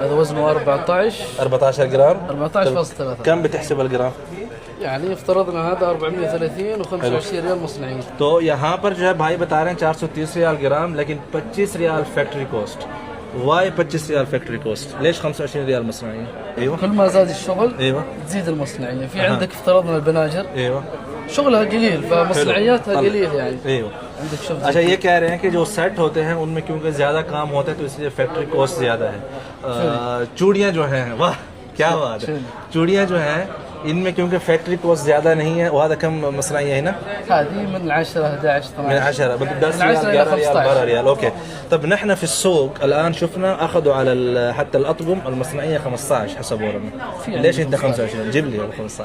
هذا وزنه 14 جرام. 14.3. كم بتحسب الجرام؟ يعني افترضنا هذا 430 و25 ريال مصنعية. तो यहाँ पर जो है भाई बता रहे हैं 430 रियाल ग्राम, लेकिन 25 रियाल फैक्ट्री कॉस्ट. واي 25 ريال فاكتوري كوست؟ ليش 25 ريال مصنعيه؟ ايوه كل ما زاد الشغل ايوه تزيد المصنعيه. في عندك افترضنا البناجر ايوه شغلها قليل فمصنعياتها قليل يعني. ايوه عندك شغل. अच्छा ये कह रहे हैं कि जो सेट होते हैं उनमें क्योंकि ज़्यादा काम होता है तो इसलिए फैक्ट्री कॉस्ट ज़्यादा है. चूड़ियाँ जो हैं, वाह क्या बात है, चूड़ियाँ जो हैं इनमें क्योंकि फैक्ट्री कॉस्ट ज़्यादा नहीं है. وهذا كم مصنعية هنا؟ هذه من 10 11 12 من 10 मतलब 10 ريال 11 ريال 12 ريال. اوكي طب نحن في السوق الان شفنا اخذوا على حتى الاطقم المصنعيه 15 حسبوا لنا. ليش انت 25؟ جيب لي 15.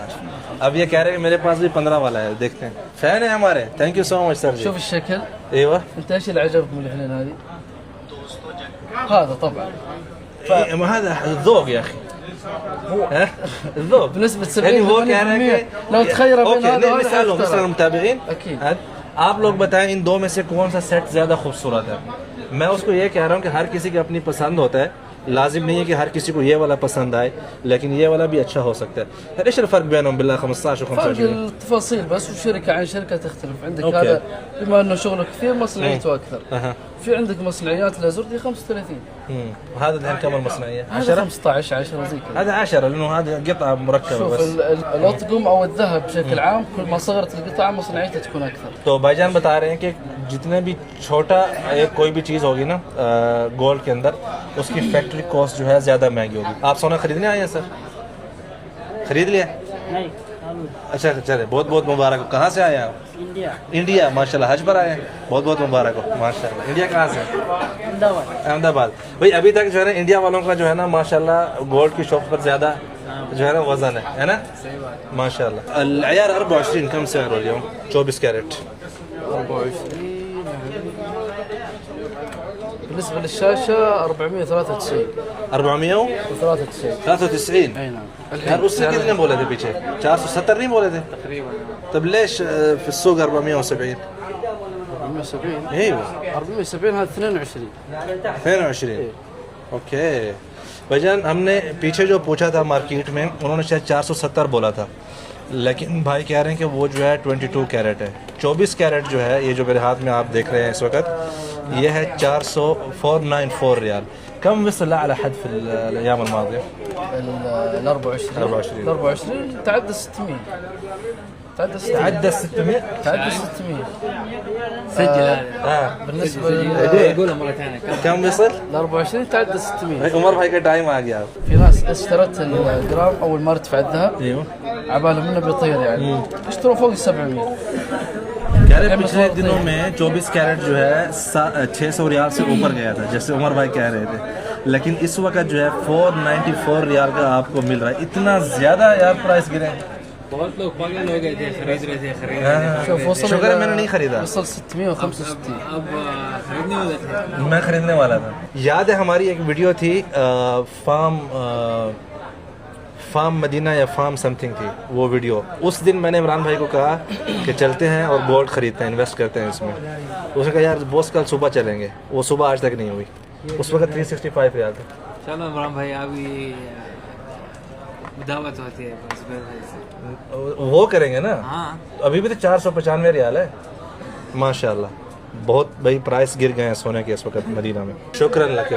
अब ये कह रहे हैं मेरे पास भी 15 वाला है, देखते हैं. फैन है हमारे. Thank you so much sir. شوف الشكل. ايوه انت ايش اللي عجبك من الفنان هذه؟ هذا طبعا ما هذا الذوق يا اخي. هو الذوق بنسبة 70% يعني هو कह रहे हैं कि لو تخير بين هذا نسألهم نسأل المتابعين. أكيد. आप लोग बताएं इन दो में से कौन सा सेट ज़्यादा खूबसूरत है. मैं उसको ये कह रहा हूँ कि हर किसी की अपनी पसंद होता है, लाजिम नहीं है कि हर किसी को ये वाला पसंद आए, लेकिन ये वाला भी अच्छा हो सकता है. ايش الفرق بينهم بالله 15 و 25؟ فرق التفاصيل بس، وشركة عن شركة تختلف. عندك أوكي. هذا بما انه شغله كثير مصنعيته اكثر. في عندك مصنعيات لازوردي 35. وهذا الحين كم المصنعية؟ 10 15 10 زي كذا. هذا 10 لأنه هذا قطعة مركبة شوف بس. الأطقم أو الذهب بشكل عام كل ما صغرت القطعة مصنعيتها تكون أكثر. तो भाईजान बता रहे हैं कि जितने भी छोटा एक कोई भी चीज़ होगी ना गोल्ड के अंदर, उसकी फैक्ट्री कॉस्ट जो है ज़्यादा महंगी होगी. आप सोना खरीदने आए हैं सर? खरीद लिया? नहीं. अच्छा चले, बहुत बहुत मुबारक हो. कहाँ से आए आप? इंडिया. इंडिया. माशाल्लाह हज पर आए हैं, बहुत बहुत मुबारक हो. माशाल्लाह. इंडिया कहाँ से? अहमदाबाद. अहमदाबाद. भाई अभी तक जो है ना इंडिया वालों का जो है ना माशाल्लाह गोल्ड की शॉप पर ज़्यादा जो है ना वजन है ना. माशाल्लाह. العيار 24 كم سعره اليوم؟ 24 كارت. 24 بالنسبة للشاشة 493. 493. أي نعم. यार उससे कितने बोले थे पीछे? 470 नहीं बोले थे تقريبا. طب ليش في السوق 470؟ 470. ايوه 470 هذا 22. 22. ओके भाईजान, हमने पीछे जो पूछा था मार्केट में उन्होंने शायद 470 बोला था, लेकिन भाई कह रहे हैं कि वो जो है 22 कैरेट है. 24 कैरेट जो है ये जो मेरे हाथ में आप देख रहे हैं इस वक्त, ये है 494 ريال. كم وصل على حد في الأيام الماضية؟ ال 24 تعدى 600. تعدى 600. سجل. بالنسبة يقولها مرة ثانية. كم وصل؟ ل 24 تعدى 600. عمر भाई का टाइम आ गया. في ناس اشترت الجرام اول ما ارتفع الذهب ايوه عبالهم منه بيطير يعني اشتروا فوق ال 700. कह रहे पिछले दिनों में 24 कैरेट जो है 600 रियाल से ऊपर गया था, जैसे उमर भाई कह रहे थे, लेकिन इस वक्त जो है 494 रियाल का आपको मिल रहा है. इतना ज़्यादा यार प्राइस गिरे. बहुत लोग पागल हो गए थे, खरीद रहे थे. شوف وصل शुक्र है मैंने नहीं खरीदा. وصل 665. अब खरीदने वाले थे. मैं खरीदने वाला था. याद है हमारी एक वीडियो थी फार्म मदीना या फार्म समथिंग थी वो वीडियो. उस दिन मैंने इमरान भाई को कहा कि चलते हैं और गोल्ड खरीदते हैं, इन्वेस्ट करते हैं इसमें. उसने कहा यार बॉस कल सुबह चलेंगे. वो सुबह आज तक नहीं हुई. उस वक्त 365 रियाल था. चलो इमरान भाई अभी दावत होती है बस भाई से. वो करेंगे ना. हाँ अभी भी तो 495 रियाल है. माशाल्लाह बहुत भाई प्राइस गिर गए हैं सोने के इस वक्त मदीना में. शुक्र अल्लाह के.